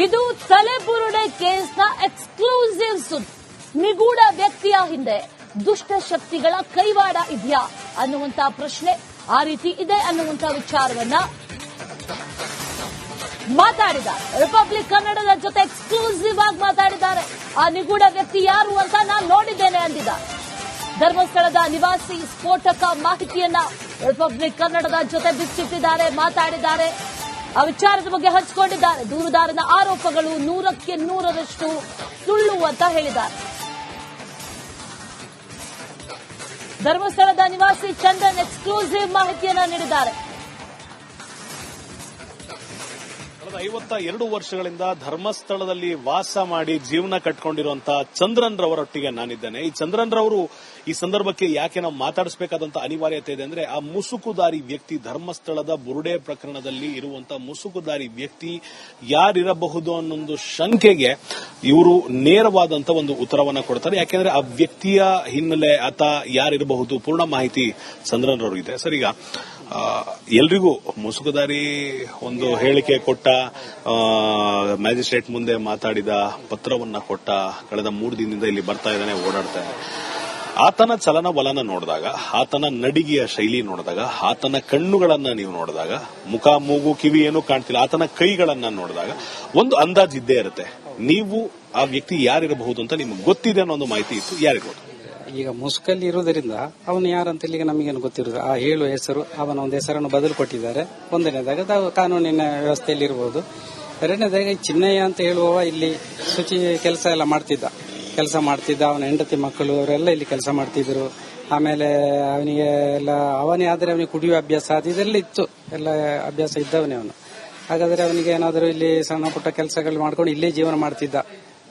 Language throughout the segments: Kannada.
ಇದು ತಲೆಬುರುಡೆ ಕೇಸ್ನ ಎಕ್ಸ್ಕ್ಲೂಸಿವ್ ಸುದ್ದಿ. ನಿಗೂಢ ವ್ಯಕ್ತಿಯ ಹಿಂದೆ ದುಷ್ಟ ಶಕ್ತಿಗಳ ಕೈವಾಡ ಇದೆಯಾ ಅನ್ನುವಂತ ಪ್ರಶ್ನೆ ಆ ರೀತಿ ಇದೆ ಅನ್ನುವಂತ ವಿಚಾರವನ್ನ ಮಾತಾಡಿದ್ದಾರೆ. ರಿಪಬ್ಲಿಕ್ ಕನ್ನಡದ ಜೊತೆ ಎಕ್ಸ್ಕ್ಲೂಸಿವ್ ಆಗಿ ಮಾತಾಡಿದ್ದಾರೆ. ಆ ನಿಗೂಢ ವ್ಯಕ್ತಿ ಯಾರು ಅಂತ ನಾನು ನೋಡಿದ್ದೇನೆ ಅಂದಿದ್ದಾರೆ. ಧರ್ಮಸ್ಥಳದ ನಿವಾಸಿ ಸ್ಫೋಟಕ ಮಾಹಿತಿಯನ್ನ ರಿಪಬ್ಲಿಕ್ ಕನ್ನಡದ ಜೊತೆ ಬಿಚ್ಚಿಟ್ಟಿದ್ದಾರೆ, ಮಾತಾಡಿದ್ದಾರೆ. ಆ ವಿಚಾರದ ಬಗ್ಗೆ ಹಂಚಿಕೊಂಡಿದ್ದಾರೆ. ದೂರುದಾರನ ಆರೋಪಗಳು 100ಕ್ಕೆ 100ರಷ್ಟು ಸುಳ್ಳು ಅಂತ ಹೇಳಿದ್ದಾರೆ. ಧರ್ಮಸ್ಥಳದ ನಿವಾಸಿ ಚಂದನ್ ಎಕ್ಸ್ಕ್ಲೂಸಿವ್ ಮಾಹಿತಿಯನ್ನ ನೀಡಿದ್ದಾರೆ. ಕಳೆದ 52 ವರ್ಷಗಳಿಂದ ಧರ್ಮಸ್ಥಳದಲ್ಲಿ ವಾಸ ಮಾಡಿ ಜೀವನ ಕಟ್ಕೊಂಡಿರುವಂತಹ ಚಂದ್ರನ್ ರವರೊಟ್ಟಿಗೆ ನಾನಿದ್ದೇನೆ. ಈ ಚಂದ್ರನ್ ರವರು ಈ ಸಂದರ್ಭಕ್ಕೆ ಯಾಕೆ ನಾವು ಮಾತಾಡಿಸಬೇಕಾದಂತ ಅನಿವಾರ್ಯತೆ ಇದೆ ಅಂದ್ರೆ, ಆ ಮುಸುಕುದಾರಿ ವ್ಯಕ್ತಿ, ಧರ್ಮಸ್ಥಳದ ಬುರುಡೆ ಪ್ರಕರಣದಲ್ಲಿ ಇರುವಂತಹ ಮುಸುಕುದಾರಿ ವ್ಯಕ್ತಿ ಯಾರಿರಬಹುದು ಅನ್ನೊಂದು ಶಂಕೆಗೆ ಇವರು ನೇರವಾದಂತ ಒಂದು ಉತ್ತರವನ್ನ ಕೊಡ್ತಾರೆ. ಯಾಕೆಂದ್ರೆ ಆ ವ್ಯಕ್ತಿಯ ಹಿನ್ನೆಲೆ ಆತ ಯಾರಿರಬಹುದು ಪೂರ್ಣ ಮಾಹಿತಿ ಚಂದ್ರನ್ ರವರು ಇದೆ. ಸರ್, ಈಗ ಎಲ್ರಿಗೂ ಮುಸುಕುದಾರಿ ಒಂದು ಹೇಳಿಕೆ ಕೊಟ್ಟ, ಮ್ಯಾಜಿಸ್ಟ್ರೇಟ್ ಮುಂದೆ ಮಾತಾಡಿದ, ಪತ್ರವನ್ನ ಕೊಟ್ಟ, ಕಳೆದ 3 ದಿನದಿಂದ ಇಲ್ಲಿ ಬರ್ತಾ ಇದ್ದಾನೆ, ಓಡಾಡ್ತಾ ಇದ್ದಾನೆ. ಆತನ ಚಲನವಲನ ನೋಡಿದಾಗ, ಆತನ ನಡಿಗೆಯ ಶೈಲಿ ನೋಡಿದಾಗ, ಆತನ ಕಣ್ಣುಗಳನ್ನ ನೀವು ನೋಡಿದಾಗ, ಮುಖ ಮೂಗು ಕಿವಿ ಏನೂ ಕಾಣ್ತಿಲ್ಲ, ಆತನ ಕೈಗಳನ್ನ ನೋಡಿದಾಗ ಒಂದು ಅಂದಾಜು ಇದ್ದೇ ಇರುತ್ತೆ. ನೀವು ಆ ವ್ಯಕ್ತಿ ಯಾರಿರಬಹುದು ಅಂತ ನಿಮ್ಗೆ ಗೊತ್ತಿದೆ ಅನ್ನೋ ಒಂದು ಮಾಹಿತಿ ಇತ್ತು, ಯಾರಿರ್ಬೋದು? ಈಗ ಮುಸುಕಲ್ಲಿ ಇರುವುದರಿಂದ ಅವನು ಯಾರಂತ ಇಲ್ಲಿಗೆ ನಮಗೇನು ಗೊತ್ತಿರುವುದು. ಆ ಹೇಳುವ ಹೆಸರು, ಅವನ ಒಂದು ಹೆಸರನ್ನು ಬದಲು ಕೊಟ್ಟಿದ್ದಾರೆ. ಒಂದನೇದಾಗ ಕಾನೂನಿನ ವ್ಯವಸ್ಥೆಯಲ್ಲಿ ಇರಬಹುದು. ಎರಡನೇದಾಗ ಚಿನ್ನಯ್ಯ ಅಂತ ಹೇಳುವವ ಇಲ್ಲಿ ಶುಚಿ ಕೆಲಸ ಎಲ್ಲ ಮಾಡ್ತಿದ್ದ. ಅವನ ಹೆಂಡತಿ ಮಕ್ಕಳು ಅವರೆಲ್ಲ ಇಲ್ಲಿ ಕೆಲಸ ಮಾಡ್ತಿದ್ರು. ಆಮೇಲೆ ಅವನಿಗೆ ಎಲ್ಲ ಅವನೇ ಆದರೆ ಅವನಿಗೆ ಕುಡಿಯುವ ಅಭ್ಯಾಸ ಅದು ಇದೆಲ್ಲ ಇತ್ತು, ಎಲ್ಲ ಅಭ್ಯಾಸ ಇದ್ದವನೇ ಅವನು. ಹಾಗಾದ್ರೆ ಅವನಿಗೆ ಏನಾದರೂ ಇಲ್ಲಿ ಸಣ್ಣ ಪುಟ್ಟ ಕೆಲಸಗಳು ಮಾಡ್ಕೊಂಡು ಇಲ್ಲೇ ಜೀವನ ಮಾಡ್ತಿದ್ದ.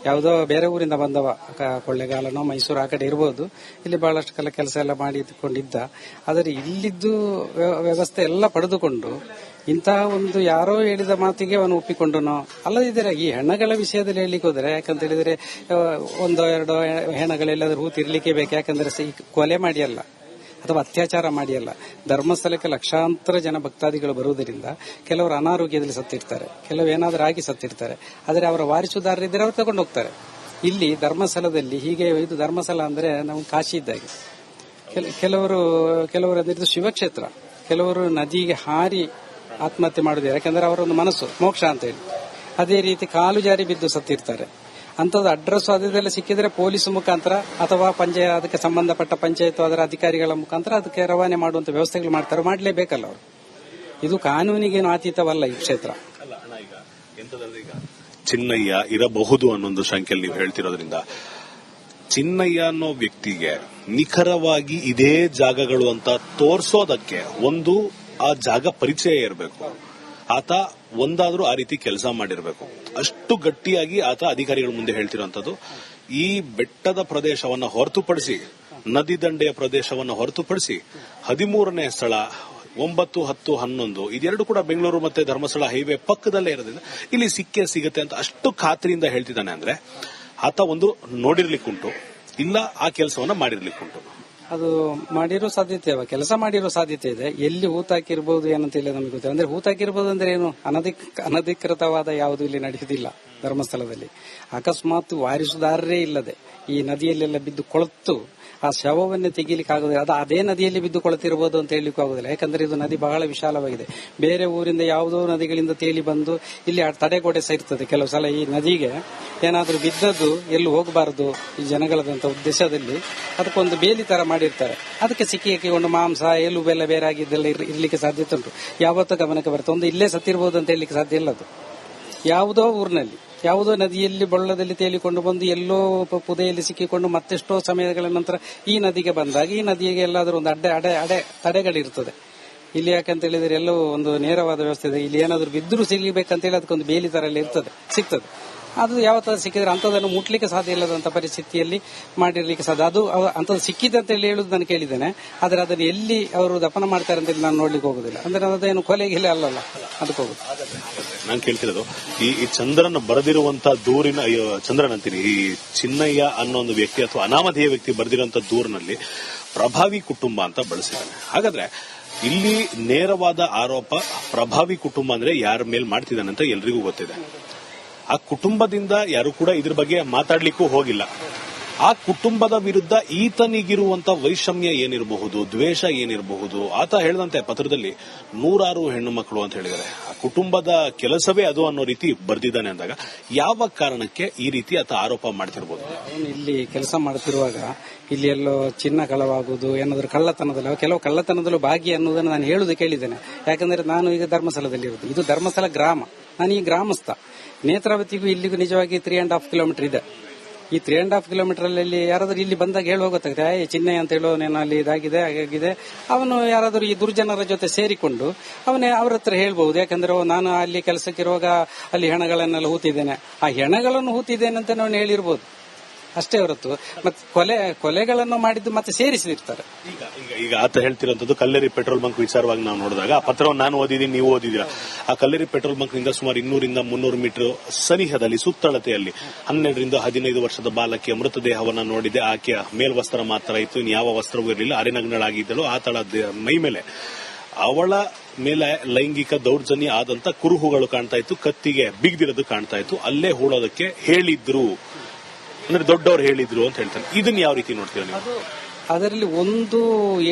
ಯಾವುದೋ ಬೇರೆ ಊರಿಂದ ಬಂದವ, ಕೊಳ್ಳೆಗಾಲನೋ ಮೈಸೂರು ಆ ಕಡೆ ಇರಬಹುದು. ಇಲ್ಲಿ ಬಹಳಷ್ಟು ಕೆಲಸ ಎಲ್ಲ ಮಾಡಿಕೊಂಡಿದ್ದ. ಆದರೆ ಇಲ್ಲಿದ್ದು ವ್ಯವಸ್ಥೆ ಎಲ್ಲ ಪಡೆದುಕೊಂಡು ಇಂತಹ ಒಂದು ಯಾರೋ ಹೇಳಿದ ಮಾತಿಗೆ ಅವನು ಒಪ್ಪಿಕೊಂಡನೋ ಅಲ್ಲದಿದ್ದರೆ ಈ ಹೆಣಗಳ ವಿಷಯದಲ್ಲಿ ಹೇಳಲಿಕ್ಕೆ ಹೋದರೆ, ಯಾಕಂತ ಹೇಳಿದ್ರೆ 1-2 ಹೆಣಗಳೆಲ್ಲಾದ್ರೂ ಹೂತಿರ್ಲಿಕ್ಕೆ ಬೇಕು. ಯಾಕಂದ್ರೆ ಕೊಲೆ ಮಾಡಿ ಅಲ್ಲ ಅಥವಾ ಅತ್ಯಾಚಾರ ಮಾಡಿ ಅಲ್ಲ. ಧರ್ಮಸ್ಥಳಕ್ಕೆ ಲಕ್ಷಾಂತರ ಜನ ಭಕ್ತಾದಿಗಳು ಬರುವುದರಿಂದ ಕೆಲವರು ಅನಾರೋಗ್ಯದಲ್ಲಿ ಸತ್ತಿರ್ತಾರೆ, ಕೆಲವು ಏನಾದರೂ ಆಗಿ ಸತ್ತಿರ್ತಾರೆ. ಆದರೆ ಅವರ ವಾರಿಸುದಾರರಿದ್ದರೆ ಅವರು ತಗೊಂಡು ಹೋಗ್ತಾರೆ. ಇಲ್ಲಿ ಧರ್ಮಸ್ಥಳದಲ್ಲಿ ಹೀಗೆ, ಇದು ಧರ್ಮಸ್ಥಳ ಅಂದ್ರೆ ನಾವು ಕಾಶಿ ಇದ್ದಾಗೆ. ಕೆಲವರು ಅಂದ್ರೆ ಶಿವಕ್ಷೇತ್ರ. ಕೆಲವರು ನದಿಗೆ ಹಾರಿ ಆತ್ಮಹತ್ಯೆ ಮಾಡುವುದಿಲ್ಲ, ಯಾಕಂದ್ರೆ ಅವರೊಂದು ಮನಸ್ಸು ಮೋಕ್ಷ ಅಂತ ಹೇಳಿ. ಅದೇ ರೀತಿ ಕಾಲು ಜಾರಿ ಬಿದ್ದು ಸತ್ತಿರ್ತಾರೆ. ಅಂತದ್ದು ಅಡ್ರೆಸ್ ಅದೆಲ್ಲ ಸಿಕ್ಕಿದ್ರೆ ಪೊಲೀಸ್ ಮುಖಾಂತರ ಅಥವಾ ಅದಕ್ಕೆ ಸಂಬಂಧಪಟ್ಟ ಪಂಚಾಯತ್ ಅದರ ಅಧಿಕಾರಿಗಳ ಮುಖಾಂತರ ಅದಕ್ಕೆ ರವಾನೆ ಮಾಡುವಂತ ವ್ಯವಸ್ಥೆಗಳು ಮಾಡ್ತಾರೆ. ಮಾಡಲೇಬೇಕಲ್ಲ ಅವರು. ಇದು ಕಾನೂನಿಗೇನು ಅತೀತವಲ್ಲ ಈ ಕ್ಷೇತ್ರ. ಚಿನ್ನಯ್ಯ ಇರಬಹುದು ಅನ್ನೊಂದು ಶಂಕೆಯಲ್ಲಿ ನೀವು ಹೇಳ್ತಿರೋದ್ರಿಂದ, ಚಿನ್ನಯ್ಯ ಅನ್ನೋ ವ್ಯಕ್ತಿಗೆ ನಿಖರವಾಗಿ ಇದೇ ಜಾಗಗಳು ಅಂತ ತೋರ್ಸೋದಕ್ಕೆ ಒಂದು ಆ ಜಾಗ ಪರಿಚಯ ಇರಬೇಕು. ಆತ ಒಂದಾದ್ರೂ ಆ ರೀತಿ ಕೆಲಸ ಮಾಡಿರಬೇಕು. ಅಷ್ಟು ಗಟ್ಟಿಯಾಗಿ ಆತ ಅಧಿಕಾರಿಗಳ ಮುಂದೆ ಹೇಳ್ತಿರೋಂಥದ್ದು. ಈ ಬೆಟ್ಟದ ಪ್ರದೇಶವನ್ನ ಹೊರತುಪಡಿಸಿ, ನದಿ ದಂಡೆಯ ಪ್ರದೇಶವನ್ನು ಹೊರತುಪಡಿಸಿ 13ನೇ ಸ್ಥಳ 9, 10, 11 ಇದೆರಡು ಕೂಡ ಬೆಂಗಳೂರು ಮತ್ತೆ ಧರ್ಮಸ್ಥಳ ಹೈವೇ ಪಕ್ಕದಲ್ಲೇ ಇರೋದ್ರಿಂದ ಇಲ್ಲಿ ಸಿಕ್ಕೇ ಸಿಗುತ್ತೆ ಅಂತ ಅಷ್ಟು ಖಾತ್ರಿಯಿಂದ ಹೇಳ್ತಿದ್ದಾನೆ. ಅಂದ್ರೆ ಆತ ಒಂದು ನೋಡಿರ್ಲಿಕ್ಕುಂಟು, ಇಲ್ಲ ಆ ಕೆಲಸವನ್ನ ಮಾಡಿರ್ಲಿಕ್ಕುಂಟು. ಅದು ಮಾಡಿರೋ ಸಾಧ್ಯತೆ, ಕೆಲಸ ಮಾಡಿರೋ ಸಾಧ್ಯತೆ ಇದೆ. ಎಲ್ಲಿ ಹೂತಾಕಿರ್ಬಹುದು ಏನಂತ ಹೇಳಿ ನಮಗೆ ಗೊತ್ತಿಲ್ಲ. ಅಂದ್ರೆ ಹೂತಾಕಿರ್ಬಹುದು ಅಂದ್ರೆ ಏನು, ಅನಧಿಕೃತವಾದ ಯಾವುದು ಇಲ್ಲಿ ನಡೆಯುವುದಿಲ್ಲ ಧರ್ಮಸ್ಥಳದಲ್ಲಿ. ಅಕಸ್ಮಾತ್ ವಾರಿಸುದಾರರೇ ಇಲ್ಲದೆ ಈ ನದಿಯಲ್ಲೆಲ್ಲ ಬಿದ್ದು ಕೊಳತು ಆ ಶವವನ್ನೇ ತೆಗೀಲಿಕ್ಕೆ ಆಗುದಿಲ್ಲ. ಅದು ಅದೇ ನದಿಯಲ್ಲಿ ಬಿದ್ದು ಕೊಳತಿರಬಹುದು ಅಂತ ಹೇಳಲಿಕ್ಕೂ ಆಗುದಿಲ್ಲ. ಯಾಕಂದ್ರೆ ಇದು ನದಿ ಬಹಳ ವಿಶಾಲವಾಗಿದೆ. ಬೇರೆ ಊರಿಂದ ಯಾವುದೋ ನದಿಗಳಿಂದ ತೇಲಿ ಬಂದು ಇಲ್ಲಿ ತಡೆಗೋಡೆ ಸೇರ್ತದೆ. ಕೆಲವು ಸಲ ಈ ನದಿಗೆ ಏನಾದ್ರೂ ಬಿದ್ದದ್ದು ಎಲ್ಲೂ ಹೋಗಬಾರದು ಈ ಜನಗಳದಂತ ಉದ್ದೇಶದಲ್ಲಿ ಅದಕ್ಕೊಂದು ಬೇಲಿ ತರ ಮಾಡಿರ್ತಾರೆ. ಅದಕ್ಕೆ ಸಿಕ್ಕಿ ಹಾಕಿಕೊಂಡು ಮಾಂಸ ಎಲುಬೆಲ್ಲ ಬೇರೆ ಆಗಿದ್ದೆಲ್ಲ ಇರ್ಲಿಕ್ಕೆ ಸಾಧ್ಯತೆ ಉಂಟು. ಯಾವತ್ತೂ ಗಮನಕ್ಕೆ ಬರುತ್ತೆ. ಒಂದು ಇಲ್ಲೇ ಸತ್ತಿರಬಹುದು ಅಂತ ಹೇಳಲಿಕ್ಕೆ ಸಾಧ್ಯ ಇಲ್ಲ. ಅದು ಯಾವುದೋ ಊರಿನಲ್ಲಿ ಯಾವುದೋ ನದಿಯಲ್ಲಿ ಬಳ್ಳದಲ್ಲಿ ತೇಲಿಕೊಂಡು ಬಂದು ಎಲ್ಲೋ ಪುದೆಯಲ್ಲಿ ಸಿಕ್ಕಿಕೊಂಡು ಮತ್ತೆಷ್ಟೋ ಸಮಯಗಳ ನಂತರ ಈ ನದಿಗೆ ಬಂದಾಗ ಈ ನದಿಗೆ ಎಲ್ಲಾದ್ರೂ ಒಂದು ತಡೆಗಳಿರ್ತದೆ. ಇಲ್ಲಿ ಯಾಕಂತ ಹೇಳಿದ್ರೆ ಎಲ್ಲೋ ಒಂದು ನೇರವಾದ ವ್ಯವಸ್ಥೆ ಇದೆ. ಇಲ್ಲಿ ಏನಾದ್ರೂ ಬಿದ್ದರೂ ಸಿಗಬೇಕಂತ ಹೇಳಿ ಅದಕ್ಕೊಂದು ಬೇಲಿ ತರ ಎಲ್ಲ ಸಿಗ್ತದೆ. ಅದು ಯಾವತ್ತಾದ್ರೂ ಸಿಕ್ಕಿದ್ರೆ ಅಂತದನ್ನು ಮುಟ್ಲಿಕ್ಕೆ ಸಾಧ್ಯ ಇಲ್ಲದಂತ ಪರಿಸ್ಥಿತಿಯಲ್ಲಿ ಮಾಡಿರ್ಲಿಕ್ಕೆ ಸಾಧ್ಯ. ಅದು ಅಂತದ್ದು ಸಿಕ್ಕಿದೆ ಅಂತ ಹೇಳುದು ನಾನು ಕೇಳಿದ್ದೇನೆ. ಆದ್ರೆ ಅದನ್ನು ಎಲ್ಲಿ ಅವರು ದಫನ ಮಾಡ್ತಾರೆ ಅಂತ ನಾನು ನೋಡ್ಲಿಕ್ಕೆ ಹೋಗುದಿಲ್ಲ. ಅಂದ್ರೆ ಅದೇನು ಕೊಲೆಗಿಲ್ಲ ಅಲ್ಲಲ್ಲ, ಅದಕ್ಕೆ ಹೋಗುದು. ನಾನು ಕೇಳ್ತಿರೋದು ಈ ಚಂದ್ರನ್ ಬರೆದಿರುವಂತ ದೂರಿನ, ಚಂದ್ರನ್ ಅಂತೀನಿ, ಈ ಚಿನ್ನಯ್ಯ ಅನ್ನೋ ಒಂದು ವ್ಯಕ್ತಿ ಅಥವಾ ಅನಾಮಧೇಯ ವ್ಯಕ್ತಿ ಬರೆದಿರುವಂತ ದೂರಿನಲ್ಲಿ ಪ್ರಭಾವಿ ಕುಟುಂಬ ಅಂತ ಬಳಸಿದ್ದಾನೆ. ಹಾಗಾದ್ರೆ ಇಲ್ಲಿ ನೇರವಾದ ಆರೋಪ ಪ್ರಭಾವಿ ಕುಟುಂಬ ಅಂದ್ರೆ ಯಾರ ಮೇಲೆ ಮಾಡ್ತಿದ್ದಾನೆ ಅಂತ ಎಲ್ರಿಗೂ ಗೊತ್ತಿದೆ. ಆ ಕುಟುಂಬದಿಂದ ಯಾರು ಕೂಡ ಇದ್ರ ಬಗ್ಗೆ ಮಾತಾಡ್ಲಿಕ್ಕೂ ಹೋಗಿಲ್ಲ. ಆ ಕುಟುಂಬದ ವಿರುದ್ಧ ಈತನಿಗಿರುವಂತ ವೈಷಮ್ಯ ಏನಿರಬಹುದು, ದ್ವೇಷ ಏನಿರಬಹುದು. ಆತ ಹೇಳಿದಂತೆ ಪತ್ರದಲ್ಲಿ 100 ಹೆಣ್ಣು ಮಕ್ಕಳು ಅಂತ ಹೇಳಿದ್ದಾರೆ. ಆ ಕುಟುಂಬದ ಕೆಲಸವೇ ಅದು ಅನ್ನೋ ರೀತಿ ಬರ್ದಿದ್ದಾನೆ ಅಂದಾಗ ಯಾವ ಕಾರಣಕ್ಕೆ ಈ ರೀತಿ ಆತ ಆರೋಪ ಮಾಡ್ತಿರ್ಬೋದು? ಇಲ್ಲಿ ಕೆಲಸ ಮಾಡ್ತಿರುವಾಗ ಇಲ್ಲಿ ಎಲ್ಲೋ ಚಿನ್ನ ಕಳವಾಗುವುದು, ಏನಾದರೂ ಕಳ್ಳತನದಲ್ಲಿ, ಕೆಲವು ಕಳ್ಳತನದಲ್ಲೂ ಭಾಗಿ ಅನ್ನೋದನ್ನು ನಾನು ಹೇಳುವುದು ಕೇಳಿದ್ದೇನೆ. ಯಾಕಂದ್ರೆ ನಾನು ಈಗ ಧರ್ಮಸ್ಥಳದಲ್ಲಿ ಇರುವುದು. ಇದು ಧರ್ಮಸ್ಥಳ ಗ್ರಾಮ, ನಾನು ಈ ಗ್ರಾಮಸ್ಥ. ನೇತ್ರಾವತಿಗೂ ಇಲ್ಲಿಗೂ ನಿಜವಾಗಿ 3.5 ಕಿಲೋಮೀಟರ್ ಇದೆ. ಈ 3.5 ಕಿಲೋಮೀಟರ್ ಅಲ್ಲಿ ಯಾರಾದ್ರೂ ಇಲ್ಲಿ ಬಂದಾಗ ಹೇಳುವ ಗೊತ್ತಾಗುತ್ತೆ, ಚಿನ್ನಯ್ಯ ಅಂತ ಹೇಳೋನೇನೋ ಅಲ್ಲಿ ಇದಾಗಿದೆ ಹಾಗಾಗಿದೆ. ಅವನು ಯಾರಾದರೂ ಈ ದುರ್ಜನರ ಜೊತೆ ಸೇರಿಕೊಂಡು ಅವ್ರ ಹತ್ರ ಹೇಳ್ಬಹುದು. ಯಾಕಂದ್ರೆ ನಾನು ಅಲ್ಲಿ ಕೆಲಸಕ್ಕಿರುವಾಗ ಅಲ್ಲಿ ಹೆಣಗಳನ್ನೆಲ್ಲ ಹೂತಿದ್ದೇನೆ, ಆ ಹೆಣಗಳನ್ನು ಹೂತಿದ್ದೇನೆ ಅಂತ ನಾನು ಹೇಳಿರ್ಬೋದು ಅಷ್ಟೇ ಹೊರತು ಮತ್ತೆ ಕೊಲೆಗಳನ್ನು ಮಾಡಿದ್ದು ಮತ್ತೆ ಸೇರಿಸಿರ್ತಾರೆ. ಈಗ ಆತ ಹೇಳ್ತಿರೋಂಥದ್ದು ಕಲ್ಲೇರಿ ಪೆಟ್ರೋಲ್ ಬಂಕ್ ವಿಚಾರವಾಗಿ ನಾವು ನೋಡಿದಾಗ ಆ ಪತ್ರವನ್ನು ನಾನು ಓದಿದ್ದೀನಿ, ನೀವು ಓದಿದ್ದೀರಾ. ಆ ಕಲ್ಲೇರಿ ಪೆಟ್ರೋಲ್ ಬಂಕ್ ನಿಂದ ಸುಮಾರು 200-300 ಮೀಟರ್ ಸನಿಹದಲ್ಲಿ ಸುತ್ತಳತೆಯಲ್ಲಿ 12-15 ವರ್ಷದ ಬಾಲಕಿಯ ಮೃತದೇಹವನ್ನು ನೋಡಿದೆ. ಆಕೆಯ ಮೇಲ್ವಸ್ತ್ರ ಮಾತ್ರ ಇತ್ತು, ಇನ್ನು ಯಾವ ವಸ್ತ್ರವೂ ಇರಲಿಲ್ಲ. ಅರೆನಗ್ನಳಾಗಿದ್ದಳು. ಆತಳ ಮೈ ಮೇಲೆ ಅವಳ ಮೇಲೆ ಲೈಂಗಿಕ ದೌರ್ಜನ್ಯ ಆದಂತ ಕುರುಹುಗಳು ಕಾಣ್ತಾ ಇತ್ತು, ಕತ್ತಿಗೆ ಬಿಗಿದಿರೋದು ಕಾಣ್ತಾ ಇತ್ತು. ಅಲ್ಲೇ ಹೂಳೋದಕ್ಕೆ ಹೇಳಿದ್ರು ಅಂದ್ರೆ ದೊಡ್ಡವರು ಹೇಳಿದ್ರು ಅಂತ ಹೇಳ್ತಾರೆ. ಇದನ್ನ ಯಾವ ರೀತಿ ನೋಡ್ತೀರಾ ನೀವು? ಅದರಲ್ಲಿ ಒಂದು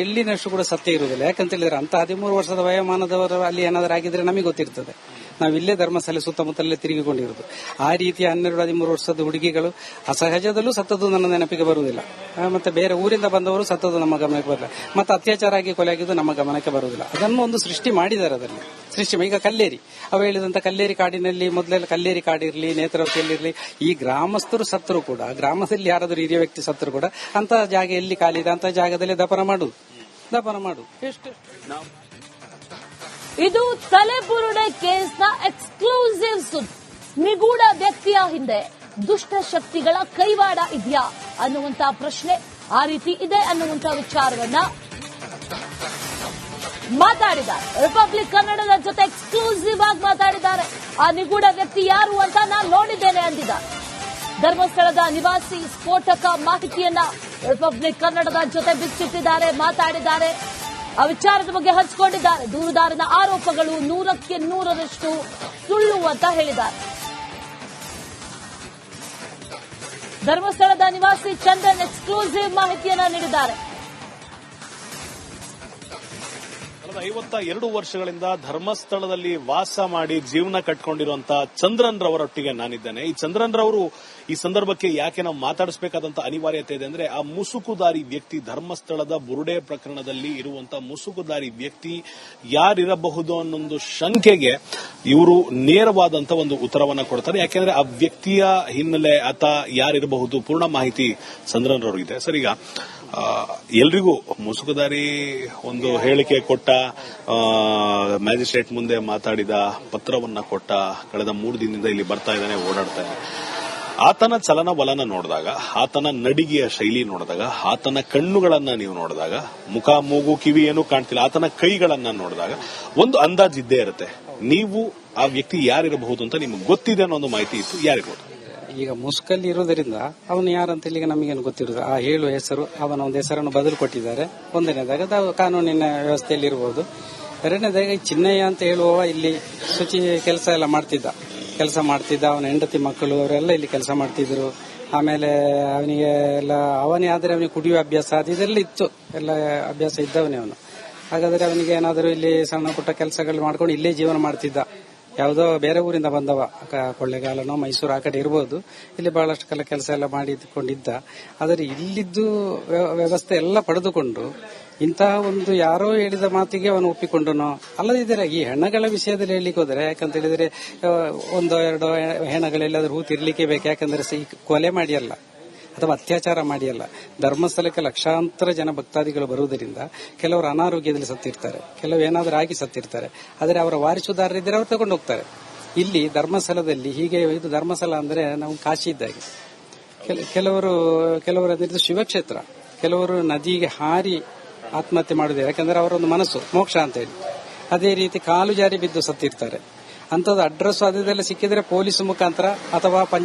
ಎಳ್ಳಿನಷ್ಟು ಕೂಡ ಸತ್ಯ ಇರುವುದಿಲ್ಲ. ಯಾಕಂತ ಹೇಳಿದ್ರೆ ಅಂತ 13 ವರ್ಷದ ವಯೋಮಾನದವರು ಅಲ್ಲಿ ಏನಾದರೂ ಆಗಿದ್ರೆ ನಮಗೆ ಗೊತ್ತಿರ್ತದೆ. ನಾವಿಲ್ಲೇ ಧರ್ಮಸ್ಥಳ ಸುತ್ತಮುತ್ತಲೇ ತಿರುಗಿಕೊಂಡಿರುವುದು. ಆ ರೀತಿಯ 12-13 ವರ್ಷದ ಹುಡುಗಿಗಳು ಅಸಹಜದಲ್ಲೂ ಸತ್ತದ್ದು ನನ್ನ ನೆನಪಿಗೆ ಬರುವುದಿಲ್ಲ. ಮತ್ತೆ ಬೇರೆ ಊರಿಂದ ಬಂದವರು ಸತ್ತದ್ದು ನಮ್ಮ ಗಮನಕ್ಕೆ ಬರಲ್ಲ. ಮತ್ತೆ ಅತ್ಯಾಚಾರ ಆಗಿ ಕೊಲೆ ಆಗಿದ್ದು ನಮ್ಮ ಗಮನಕ್ಕೆ ಬರುವುದಿಲ್ಲ. ಅದನ್ನು ಒಂದು ಸೃಷ್ಟಿ ಮಾಡಿದ್ದಾರೆ. ಅದರಲ್ಲಿ ಸೃಷ್ಟಿ ಈಗ ಕಲ್ಲೇರಿ ಅವ ಹೇಳಿದಂತ ಕಲ್ಲೇರಿ ಕಾಡಿನಲ್ಲಿ ಮೊದಲೆಲ್ಲ ಕಲ್ಲೇರಿ ಕಾಡಿರ್ಲಿ, ನೇತ್ರಾವತಿಯಲ್ಲಿರ್ಲಿ, ಈ ಗ್ರಾಮಸ್ಥರು ಸತ್ತರು ಕೂಡ, ಗ್ರಾಮದಲ್ಲಿ ಯಾರಾದರೂ ಹಿರಿಯ ವ್ಯಕ್ತಿ ಸತ್ತರು ಕೂಡ ಅಂತ ಜಾಗ ಎಲ್ಲಿ ಖಾಲಿ ಇದೆ ಅಂತ ಜಾಗದಲ್ಲಿ ದಫನ ಮಾಡುದು ಎಷ್ಟು. ಇದು ತಲೆಬುರುಡೆ ಕೇಸ್ನ ಎಕ್ಸ್ಕ್ಲೂಸಿವ್ ಸುದ್ದಿ. ನಿಗೂಢ ವ್ಯಕ್ತಿಯ ಹಿಂದೆ ದುಷ್ಟ ಶಕ್ತಿಗಳ ಕೈವಾಡ ಇದೆಯಾ ಅನ್ನುವಂತ ಪ್ರಶ್ನೆ ಆ ರೀತಿ ಇದೆ ಅನ್ನುವಂತ ವಿಚಾರವನ್ನ ಮಾತಾಡಿದ್ದಾರೆ. ರಿಪಬ್ಲಿಕ್ ಕನ್ನಡದ ಜೊತೆ ಎಕ್ಸ್ಕ್ಲೂಸಿವ್ ಆಗಿ ಮಾತಾಡಿದ್ದಾರೆ. ಆ ನಿಗೂಢ ವ್ಯಕ್ತಿ ಯಾರು ಅಂತ ನಾನು ನೋಡಿದ್ದೇನೆ ಅಂದಿದ್ದಾರೆ. ಧರ್ಮಸ್ಥಳದ ನಿವಾಸಿ ಸ್ಫೋಟಕ ಮಾಹಿತಿಯನ್ನ ರಿಪಬ್ಲಿಕ್ ಕನ್ನಡದ ಜೊತೆ ಬಿಚ್ಚಿಟ್ಟಿದ್ದಾರೆ, ಮಾತಾಡಿದ್ದಾರೆ. ಆ ವಿಚಾರದ ಬಗ್ಗೆ ಹಂಚಿಕೊಂಡಿದ್ದಾರೆ. ದೂರುದಾರನ ಆರೋಪಗಳು 100ಕ್ಕೆ 100ರಷ್ಟು ಸುಳ್ಳು ಅಂತ ಹೇಳಿದ್ದಾರೆ. ಧರ್ಮಸ್ಥಳದ ನಿವಾಸಿ ಚಂದನ್ ಎಕ್ಸ್ಕ್ಲೂಸಿವ್ ಮಾಹಿತಿಯನ್ನ ನೀಡಿದ್ದಾರೆ. 52 ವರ್ಷಗಳಿಂದ ಧರ್ಮಸ್ಥಳದಲ್ಲಿ ವಾಸ ಮಾಡಿ ಜೀವನ ಕಟ್ಕೊಂಡಿರುವಂತಹ ಚಂದ್ರನ್ ರವರೊಟ್ಟಿಗೆ ನಾನಿದ್ದೇನೆ. ಈ ಚಂದ್ರನ್ ರವರು ಈ ಸಂದರ್ಭಕ್ಕೆ ಯಾಕೆ ನಾವು ಮಾತಾಡಿಸಬೇಕಾದಂತ ಅನಿವಾರ್ಯತೆ ಇದೆ ಅಂದ್ರೆ, ಆ ಮುಸುಕುದಾರಿ ವ್ಯಕ್ತಿ, ಧರ್ಮಸ್ಥಳದ ಬುರುಡೆ ಪ್ರಕರಣದಲ್ಲಿ ಇರುವಂತಹ ಮುಸುಕುದಾರಿ ವ್ಯಕ್ತಿ ಯಾರಿರಬಹುದು ಅನ್ನೊಂದು ಶಂಕೆಗೆ ಇವರು ನೇರವಾದಂತ ಒಂದು ಉತ್ತರವನ್ನ ಕೊಡ್ತಾರೆ. ಯಾಕೆಂದ್ರೆ ಆ ವ್ಯಕ್ತಿಯ ಹಿನ್ನೆಲೆ, ಆತ ಯಾರಿರಬಹುದು, ಪೂರ್ಣ ಮಾಹಿತಿ ಚಂದ್ರನ್ ರವರಿಗಿದೆ. ಸರ್, ಈಗ ಎಲ್ರಿಗೂ ಮುಸುಕುದಾರಿ ಒಂದು ಹೇಳಿಕೆ ಕೊಟ್ಟ, ಮ್ಯಾಜಿಸ್ಟ್ರೇಟ್ ಮುಂದೆ ಮಾತಾಡಿದ, ಪತ್ರವನ್ನ ಕೊಟ್ಟ, ಕಳೆದ 3 ದಿನದಿಂದ ಇಲ್ಲಿ ಬರ್ತಾ ಇದ್ದಾನೆ, ಓಡಾಡ್ತಾ ಇದ್ದಾನೆ. ಆತನ ಚಲನವಲನ ನೋಡಿದಾಗ, ಆತನ ನಡಿಗೆಯ ಶೈಲಿ ನೋಡಿದಾಗ, ಆತನ ಕಣ್ಣುಗಳನ್ನ ನೀವು ನೋಡಿದಾಗ, ಮುಖ, ಮೂಗು, ಕಿವಿ ಏನೂ ಕಾಣ್ತಿಲ್ಲ, ಆತನ ಕೈಗಳನ್ನ ನೋಡಿದಾಗ ಒಂದು ಅಂದಾಜಿದ್ದೇ ಇರುತ್ತೆ. ನೀವು ಆ ವ್ಯಕ್ತಿ ಯಾರಿರಬಹುದು ಅಂತ ನಿಮ್ಗೆ ಗೊತ್ತಿದೆ ಅನ್ನೋ ಒಂದು ಮಾಹಿತಿ ಇತ್ತು, ಯಾರಿರ್ಬೋದು? ಈಗ ಮುಸ್ಕಲ್ಲಿ ಇರೋದ್ರಿಂದ ಅವನು ಯಾರಂತ ಇಲ್ಲಿಗೆ ನಮಗೇನು ಗೊತ್ತಿರೋದು. ಆ ಹೇಳುವ ಹೆಸರು, ಅವನ ಒಂದು ಹೆಸರನ್ನು ಬದಲು ಕೊಟ್ಟಿದ್ದಾರೆ. ಒಂದನೇದಾಗ ಕಾನೂನಿನ ವ್ಯವಸ್ಥೆಯಲ್ಲಿ ಇರಬಹುದು. ಎರಡನೇದಾಗ ಚಿನ್ನಯ್ಯ ಅಂತ ಹೇಳುವವ ಇಲ್ಲಿ ಶುಚಿ ಕೆಲಸ ಎಲ್ಲ ಮಾಡ್ತಿದ್ದ. ಅವನ ಹೆಂಡತಿ ಮಕ್ಕಳು ಅವರೆಲ್ಲ ಇಲ್ಲಿ ಕೆಲಸ ಮಾಡ್ತಿದ್ರು. ಆಮೇಲೆ ಅವನಿಗೆ ಎಲ್ಲ ಅವನೇ ಆದರೆ ಅವನಿಗೆ ಕುಡಿಯುವ ಅಭ್ಯಾಸ ಅದೆಲ್ಲ ಇತ್ತು, ಎಲ್ಲ ಅಭ್ಯಾಸ ಇದ್ದವನೇ ಅವನು. ಹಾಗಾದ್ರೆ ಅವನಿಗೆ ಏನಾದರೂ ಇಲ್ಲಿ ಸಣ್ಣ ಪುಟ್ಟ ಕೆಲಸಗಳು ಮಾಡ್ಕೊಂಡು ಇಲ್ಲೇ ಜೀವನ ಮಾಡ್ತಿದ್ದ. ಯಾವುದೋ ಬೇರೆ ಊರಿಂದ ಬಂದವ, ಕೊಳ್ಳೆಗಾಲನೋ ಮೈಸೂರು ಆ ಕಡೆ ಇರಬಹುದು. ಇಲ್ಲಿ ಬಹಳಷ್ಟು ಕೆಲಸ ಎಲ್ಲ ಮಾಡಿಕೊಂಡಿದ್ದ. ಆದರೆ ಇಲ್ಲಿದ್ದು ವ್ಯವಸ್ಥೆ ಎಲ್ಲ ಪಡೆದುಕೊಂಡು ಇಂತಹ ಒಂದು ಯಾರೋ ಹೇಳಿದ ಮಾತಿಗೆ ಅವನು ಒಪ್ಪಿಕೊಂಡನು. ಅಲ್ಲದಿದ್ದರೆ ಈ ಹೆಣ್ಣಗಳ ವಿಷಯದಲ್ಲಿ ಹೇಳಲಿಕ್ಕೆ ಹೋದರೆ, ಯಾಕಂತ ಹೇಳಿದ್ರೆ 1-2 ಹೆಣ್ಣಗಳೆಲ್ಲಾದ್ರೂ ಹೂತಿರ್ಲಿಕ್ಕೆ ಬೇಕು. ಯಾಕಂದ್ರೆ ಕೊಲೆ ಮಾಡಿಯಲ್ಲ ಅಥವಾ ಅತ್ಯಾಚಾರ ಮಾಡಿಯಲ್ಲ. ಧರ್ಮಸ್ಥಳಕ್ಕೆ ಲಕ್ಷಾಂತರ ಜನ ಭಕ್ತಾದಿಗಳು ಬರುವುದರಿಂದ ಕೆಲವರು ಅನಾರೋಗ್ಯದಲ್ಲಿ ಸತ್ತಿರ್ತಾರೆ, ಕೆಲವು ಏನಾದರೂ ಆಗಿ ಸತ್ತಿರ್ತಾರೆ. ಆದರೆ ಅವರ ವಾರಿಸುದಾರರಿದ್ದರೆ ಅವರು ತಗೊಂಡು ಹೋಗ್ತಾರೆ. ಇಲ್ಲಿ ಧರ್ಮಸ್ಥಳದಲ್ಲಿ ಹೀಗೆ, ಇದು ಧರ್ಮಸ್ಥಳ ಅಂದ್ರೆ ನಾವು ಕಾಶಿ ಇದ್ದಾಗೆ. ಕೆಲವರು ಅಂದ್ರೆ ಶಿವಕ್ಷೇತ್ರ. ಕೆಲವರು ನದಿಗೆ ಹಾರಿ ಆತ್ಮಹತ್ಯೆ ಮಾಡುವುದೇ, ಯಾಕಂದ್ರೆ ಅವರೊಂದು ಮನಸ್ಸು ಮೋಕ್ಷ ಅಂತ ಹೇಳಿ. ಅದೇ ರೀತಿ ಕಾಲು ಜಾರಿ ಬಿದ್ದು ಸತ್ತಿರ್ತಾರೆ. ಅಂತದ್ದು ಅಡ್ರೆಸ್ ಅದೆಲ್ಲ ಸಿಕ್ಕಿದ್ರೆ ಪೊಲೀಸ್ ಮುಖಾಂತರ ಅಥವಾ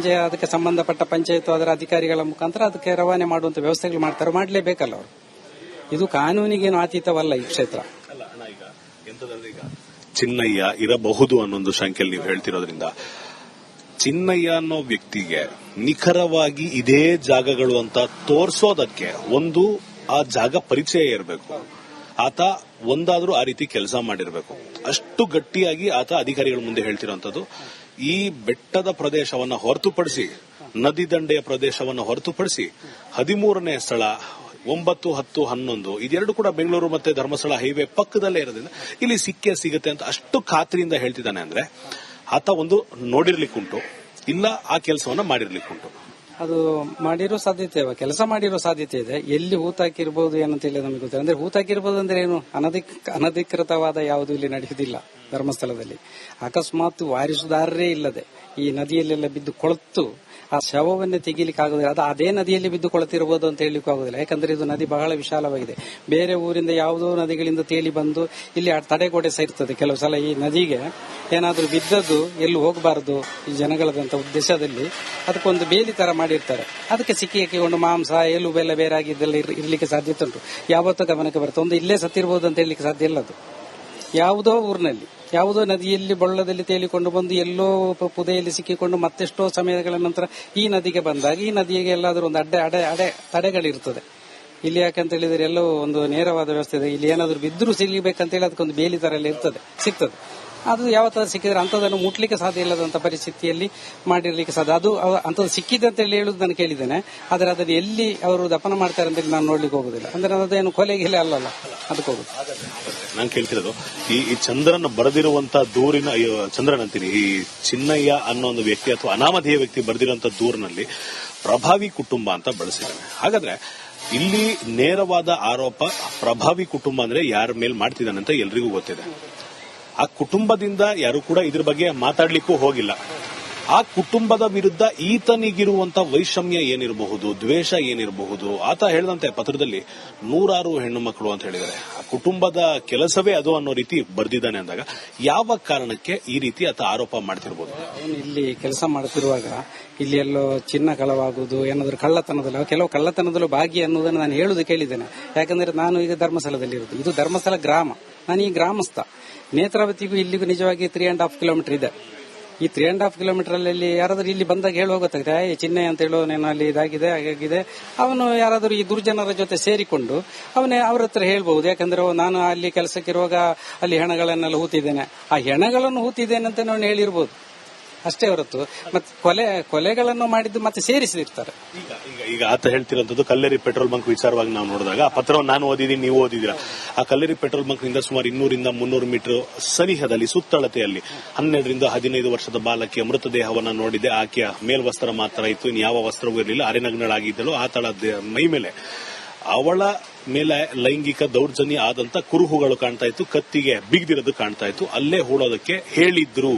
ಅದಕ್ಕೆ ಸಂಬಂಧಪಟ್ಟ ಪಂಚಾಯತ್ ಅದರ ಅಧಿಕಾರಿಗಳ ಮುಖಾಂತರ ಅದಕ್ಕೆ ರವಾನೆ ಮಾಡುವಂತ ವ್ಯವಸ್ಥೆಗಳು ಮಾಡಲೇಬೇಕಲ್ಲ ಅವರು. ಇದು ಕಾನೂನಿಗೇನು ಅತೀತವಲ್ಲ ಈ ಕ್ಷೇತ್ರ. ಎಂತಂದ್ರೆ ಈಗ ಚಿನ್ನಯ್ಯ ಇರಬಹುದು ಅನ್ನೊಂದು ಶಂಕೆಯಲ್ಲಿ ನೀವು ಹೇಳ್ತಿರೋದ್ರಿಂದ, ಚಿನ್ನಯ್ಯ ಅನ್ನೋ ವ್ಯಕ್ತಿಗೆ ನಿಖರವಾಗಿ ಇದೇ ಜಾಗಗಳು ಅಂತ ತೋರ್ಸೋದಕ್ಕೆ ಒಂದು ಆ ಜಾಗ ಪರಿಚಯ ಇರಬೇಕು. ಆತ ಒಂದಾದ್ರೂ ಆ ರೀತಿ ಕೆಲಸ ಮಾಡಿರ್ಬೇಕು. ಅಷ್ಟು ಗಟ್ಟಿಯಾಗಿ ಆತ ಅಧಿಕಾರಿಗಳ ಮುಂದೆ ಹೇಳ್ತಿರೋಂಥದ್ದು. ಈ ಬೆಟ್ಟದ ಪ್ರದೇಶವನ್ನ ಹೊರತುಪಡಿಸಿ, ನದಿ ದಂಡೆಯ ಪ್ರದೇಶವನ್ನು ಹೊರತುಪಡಿಸಿ 13ನೇ ಸ್ಥಳ 9, 10, 11 ಇದೆರಡು ಕೂಡ ಬೆಂಗಳೂರು ಮತ್ತೆ ಧರ್ಮಸ್ಥಳ ಹೈವೇ ಪಕ್ಕದಲ್ಲೇ ಇರೋದ್ರಿಂದ ಇಲ್ಲಿ ಸಿಗುತ್ತೆ ಅಂತ ಅಷ್ಟು ಖಾತ್ರಿಯಿಂದ ಹೇಳ್ತಿದ್ದಾನೆ. ಅಂದ್ರೆ ಆತ ಒಂದು ನೋಡಿರ್ಲಿಕ್ಕುಂಟು, ಇಲ್ಲ ಆ ಕೆಲಸವನ್ನ ಮಾಡಿರ್ಲಿಕ್ಕುಂಟು. ಅದು ಮಾಡಿರೋ ಸಾಧ್ಯತೆ ಇವೆ, ಕೆಲಸ ಮಾಡಿರೋ ಸಾಧ್ಯತೆ ಇದೆ. ಎಲ್ಲಿ ಹೂತಾಕಿರ್ಬೋದು ಏನಂತ ಹೇಳಿ ನಮಗೆ ಗೊತ್ತಿಲ್ಲ. ಅಂದ್ರೆ ಹೂತಾಕಿರ್ಬೋದು ಅಂದ್ರೆ ಏನು, ಅನಧಿಕೃತವಾದ ಯಾವುದು ಇಲ್ಲಿ ನಡೆಯುವುದಿಲ್ಲ ಧರ್ಮಸ್ಥಳದಲ್ಲಿ. ಅಕಸ್ಮಾತ್ ವಾರಿಸುದಾರರೇ ಇಲ್ಲದೆ ಈ ನದಿಯಲ್ಲೆಲ್ಲ ಬಿದ್ದು ಕೊಳತು ಆ ಶವವನ್ನೇ ತೆಗೀಲಿಕ್ಕೆ ಆಗುದಿಲ್ಲ. ಅದು ಅದೇ ನದಿಯಲ್ಲಿ ಬಿದ್ದು ಕೊಳತಿರಬಹುದು ಅಂತ ಹೇಳಲಿಕ್ಕೂ ಆಗುದಿಲ್ಲ. ಯಾಕಂದ್ರೆ ಇದು ನದಿ ಬಹಳ ವಿಶಾಲವಾಗಿದೆ. ಬೇರೆ ಊರಿಂದ ಯಾವುದೋ ನದಿಗಳಿಂದ ತೇಲಿ ಬಂದು ಇಲ್ಲಿ ತಡೆಗೋಡೆ ಸೇರ್ತದೆ. ಕೆಲವು ಸಲ ಈ ನದಿಗೆ ಏನಾದ್ರೂ ಬಿದ್ದದ್ದು ಎಲ್ಲೂ ಹೋಗಬಾರದು ಈ ಜನಗಳದಂತ ಉದ್ದೇಶದಲ್ಲಿ ಅದಕ್ಕೊಂದು ಬೇಲಿ ತರ ಮಾಡಿರ್ತಾರೆ. ಅದಕ್ಕೆ ಸಿಕ್ಕಿ ಹಾಕಿಕೊಂಡು ಮಾಂಸ ಎಲುಬೆಲ್ಲ ಬೇರೆ ಆಗಿದ್ದೆಲ್ಲ ಇರ್ಲಿಕ್ಕೆ ಸಾಧ್ಯತೆ ಉಂಟು. ಯಾವತ್ತೂ ಗಮನಕ್ಕೆ ಬರುತ್ತೆ. ಒಂದು ಇಲ್ಲೇ ಸತ್ತಿರಬಹುದು ಅಂತ ಹೇಳಲಿಕ್ಕೆ ಸಾಧ್ಯ ಇಲ್ಲ. ಅದು ಯಾವುದೋ ಊರಿನಲ್ಲಿ ಯಾವುದೋ ನದಿಯಲ್ಲಿ ಬೊಳ್ಳದಲ್ಲಿ ತೇಲಿಕೊಂಡು ಬಂದು ಎಲ್ಲೋ ಪುದೆಯಲ್ಲಿ ಸಿಕ್ಕಿಕೊಂಡು ಮತ್ತೆಷ್ಟೋ ಸಮಯಗಳ ನಂತರ ಈ ನದಿಗೆ ಬಂದಾಗ ಈ ನದಿಗೆ ಎಲ್ಲಾದ್ರೂ ಒಂದು ತಡೆಗಳಿರ್ತದೆ. ಇಲ್ಲಿ ಯಾಕಂತ ಹೇಳಿದ್ರೆ ಎಲ್ಲೋ ಒಂದು ನೇರವಾದ ವ್ಯವಸ್ಥೆ ಇದೆ. ಇಲ್ಲಿ ಏನಾದ್ರೂ ಬಿದ್ದರೂ ಸಿಗಬೇಕಂತ ಹೇಳಿ ಅದಕ್ಕೊಂದು ಬೇಲಿ ತರ ಎಲ್ಲ ಸಿಗ್ತದೆ. ಅದು ಯಾವತ್ತಾದ್ರೂ ಸಿಕ್ಕಿದ್ರೆ ಅಂಥದನ್ನು ಮುಟ್ಲಿಕ್ಕೆ ಸಾಧ್ಯ ಇಲ್ಲದಂತ ಪರಿಸ್ಥಿತಿಯಲ್ಲಿ ಮಾಡಿರ್ಲಿಕ್ಕೆ ಸಾಧ್ಯ. ಅದು ಅಂಥದ್ದು ಸಿಕ್ಕಿದೆ ಅಂತ ಹೇಳಿ ಹೇಳುದು ನಾನು ಕೇಳಿದ್ದೇನೆ. ಆದ್ರೆ ಅದನ್ನು ಎಲ್ಲಿ ಅವರು ದಫನ ಮಾಡ್ತಾರೆ ಅಂತ ನಾನು ನೋಡ್ಲಿಕ್ಕೆ ಹೋಗುದಿಲ್ಲ. ಅಂದ್ರೆ ಅದೇನು ಕೊಲೆಗಿಲೆ ಅಲ್ಲಲ್ಲ, ಅದಕ್ಕೆ ಹೋಗುದು. ನಾನು ಕೇಳ್ತಿರೋದು ಈ ಚಂದ್ರನ್ ಬರೆದಿರುವಂತ ದೂರಿನ, ಚಂದ್ರನ್ ಅಂತೀನಿ, ಈ ಚಿನ್ನಯ್ಯ ಅನ್ನೋ ಒಂದು ವ್ಯಕ್ತಿ ಅಥವಾ ಅನಾಮಧೇಯ ವ್ಯಕ್ತಿ ಬರೆದಿರುವಂತ ದೂರಿನಲ್ಲಿ ಪ್ರಭಾವಿ ಕುಟುಂಬ ಅಂತ ಬಳಸಿದ್ದಾನೆ. ಹಾಗಾದ್ರೆ ಇಲ್ಲಿ ನೇರವಾದ ಆರೋಪ ಪ್ರಭಾವಿ ಕುಟುಂಬ ಅಂದ್ರೆ ಯಾರ ಮೇಲೆ ಮಾಡ್ತಿದ್ದಾನೆ ಅಂತ ಎಲ್ರಿಗೂ ಗೊತ್ತಿದೆ. ಆ ಕುಟುಂಬದಿಂದ ಯಾರು ಕೂಡ ಇದ್ರ ಬಗ್ಗೆ ಮಾತಾಡ್ಲಿಕ್ಕೂ ಹೋಗಿಲ್ಲ. ಆ ಕುಟುಂಬದ ವಿರುದ್ಧ ಈತನಿಗಿರುವಂತ ವೈಷಮ್ಯ ಏನಿರಬಹುದು, ದ್ವೇಷ ಏನಿರಬಹುದು. ಆತ ಹೇಳಿದಂತೆ ಪತ್ರದಲ್ಲಿ 100 ಹೆಣ್ಣು ಮಕ್ಕಳು ಅಂತ ಹೇಳಿದ್ದಾರೆ. ಆ ಕುಟುಂಬದ ಕೆಲಸವೇ ಅದು ಅನ್ನೋ ರೀತಿ ಬರ್ದಿದ್ದಾನೆ ಅಂದಾಗ ಯಾವ ಕಾರಣಕ್ಕೆ ಈ ರೀತಿ ಆತ ಆರೋಪ ಮಾಡ್ತಿರ್ಬೋದು? ಇಲ್ಲಿ ಕೆಲಸ ಮಾಡ್ತಿರುವಾಗ ಇಲ್ಲಿ ಎಲ್ಲೋ ಚಿನ್ನ ಕಳವಾಗುವುದು, ಏನಾದ್ರೂ ಕಳ್ಳತನದಲ್ಲ, ಕೆಲವು ಕಳ್ಳತನದಲ್ಲೂ ಭಾಗಿ ಅನ್ನೋದನ್ನು ನಾನು ಹೇಳುದು ಕೇಳಿದ್ದೇನೆ. ಯಾಕಂದ್ರೆ ನಾನು ಈಗ ಧರ್ಮಸ್ಥಳದಲ್ಲಿ ಇರುವುದು. ಇದು ಧರ್ಮಸ್ಥಳ ಗ್ರಾಮ, ನಾನು ಈ ಗ್ರಾಮಸ್ಥ. ನೇತ್ರಾವತಿಗೂ ಇಲ್ಲಿಗೂ ನಿಜವಾಗಿ 3.5 ಕಿಲೋಮೀಟರ್ ಇದೆ. ಈ 3.5 ಕಿಲೋಮೀಟರ್ ಅಲ್ಲಿ ಯಾರಾದ್ರೂ ಇಲ್ಲಿ ಬಂದಾಗ ಹೇಳುವಾಗ ಗೊತ್ತಾಗುತ್ತೆ, ಚಿನ್ನಯ್ಯ ಅಂತ ಹೇಳೋನೇನೋ ಅಲ್ಲಿ ಇದಾಗಿದೆ ಹಾಗಾಗಿದೆ. ಅವನು ಯಾರಾದ್ರೂ ಈ ದುರ್ಜನರ ಜೊತೆ ಸೇರಿಕೊಂಡು ಅವನೇ ಅವ್ರ ಹತ್ರ ಹೇಳ್ಬಹುದು. ಯಾಕಂದ್ರೆ ನಾನು ಅಲ್ಲಿ ಕೆಲಸಕ್ಕಿರುವಾಗ ಅಲ್ಲಿ ಹೆಣಗಳನ್ನೆಲ್ಲ ಹೂತಿದ್ದೇನೆ, ಆ ಹೆಣಗಳನ್ನು ಹೂತಿದ್ದೇನೆ ಅಂತ ನಾನು ಹೇಳಿರ್ಬೋದು ಅಷ್ಟೇ ಹೊರತು ಮತ್ತೆ ಕೊಲೆಗಳನ್ನು ಮಾಡಿದ್ದು ಮತ್ತೆ ಸೇರಿಸಿರ್ತಾರೆ. ಈಗ ಆತ ಹೇಳ್ತಿರೋದು ಕಲ್ಲೇರಿ ಪೆಟ್ರೋಲ್ ಬಂಕ್ ವಿಚಾರವಾಗಿ ನಾವು ನೋಡಿದಾಗ ಆ ಪತ್ರವನ್ನು ನಾನು ಓದಿದ್ದೀನಿ, ನೀವು ಓದಿದ್ದೀರಾ. ಆ ಕಲ್ಲೇರಿ ಪೆಟ್ರೋಲ್ ಬಂಕ್ ನಿಂದ ಸುಮಾರು 200 ರಿಂದ 300 ಮೀಟರ್ ಸನಿಹದಲ್ಲಿ ಸುತ್ತಳತೆಯಲ್ಲಿ 12 ರಿಂದ 15 ವರ್ಷದ ಬಾಲಕಿಯ ಮೃತದೇಹವನ್ನು ನೋಡಿದೆ. ಆಕೆಯ ಮೇಲ್ವಸ್ತ್ರ ಮಾತ್ರ ಇತ್ತು, ಇನ್ನು ಯಾವ ವಸ್ತ್ರವೂ ಇರಲಿಲ್ಲ. ಅರೆನಗ್ನಳಾಗಿದ್ದಳು. ಆತಳ ಮೈ ಮೇಲೆ ಅವಳ ಮೇಲೆ ಲೈಂಗಿಕ ದೌರ್ಜನ್ಯ ಆದಂತ ಕುರುಹುಗಳು ಕಾಣ್ತಾ ಇತ್ತು, ಕತ್ತಿಗೆ ಬಿಗಿದಿರೋದು ಕಾಣ್ತಾ ಇತ್ತು. ಅಲ್ಲೇ ಹೂಡೋದಕ್ಕೆ ಹೇಳಿದ್ರು,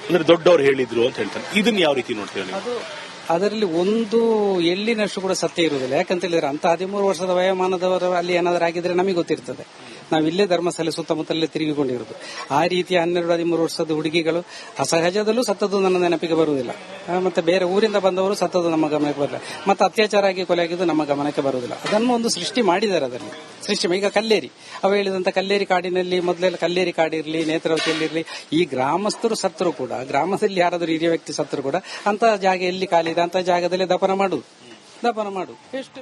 ಅಂದ್ರೆ ದೊಡ್ಡವರು ಹೇಳಿದ್ರು ಅಂತ ಹೇಳ್ತಾರೆ. ಇದನ್ನ ಯಾವ ರೀತಿ ನೋಡ್ತೀರಾ ನೀವು? ಅದರಲ್ಲಿ ಒಂದು ಎಳ್ಳಿನಷ್ಟು ಕೂಡ ಸತ್ಯ ಇರುವುದಿಲ್ಲ. ಯಾಕಂತ ಹೇಳಿದ್ರೆ ಅಂತ 13 ವರ್ಷದ ವಯೋಮಾನದವರು ಅಲ್ಲಿ ಏನಾದರೂ ಆಗಿದ್ರೆ ನಮಗೆ ಗೊತ್ತಿರ್ತದೆ. ನಾವಿಲ್ಲೇ ಧರ್ಮಸ್ಥಳ ಸುತ್ತಮುತ್ತಲೇ ತಿರುಗಿಕೊಂಡಿರುವುದು. ಆ ರೀತಿಯ 12-13 ವರ್ಷದ ಹುಡುಗಿಗಳು ಅಸಹಜದಲ್ಲೂ ಸತ್ತದ್ದು ನನ್ನ ನೆನಪಿಗೆ ಬರುವುದಿಲ್ಲ. ಮತ್ತೆ ಬೇರೆ ಊರಿಂದ ಬಂದವರು ಸತ್ತದ್ದು ನಮ್ಮ ಗಮನಕ್ಕೆ ಬರಲ್ಲ. ಮತ್ತೆ ಅತ್ಯಾಚಾರ ಆಗಿ ಕೊಲೆ ಆಗಿದ್ದು ನಮ್ಮ ಗಮನಕ್ಕೆ ಬರುವುದಿಲ್ಲ. ಅದನ್ನು ಒಂದು ಸೃಷ್ಟಿ ಮಾಡಿದ್ದಾರೆ. ಅದರಲ್ಲಿ ಸೃಷ್ಟಿ ಈಗ ಕಲ್ಲೇರಿ ಅವ ಹೇಳಿದಂತ ಕಲ್ಲೇರಿ ಕಾಡಿನಲ್ಲಿ ಮೊದಲೆಲ್ಲ ಕಲ್ಲೇರಿ ಕಾಡಿರ್ಲಿ, ನೇತ್ರಾವತಿಯಲ್ಲಿರ್ಲಿ, ಈ ಗ್ರಾಮಸ್ಥರು ಸತ್ತರು ಕೂಡ, ಗ್ರಾಮದಲ್ಲಿ ಯಾರಾದರೂ ಹಿರಿಯ ವ್ಯಕ್ತಿ ಸತ್ತರು ಕೂಡ ಅಂತ ಜಾಗ ಎಲ್ಲಿ ಖಾಲಿ ಇದೆ ಅಂತ ಜಾಗದಲ್ಲಿ ದಫನ ಮಾಡು ಎಷ್ಟು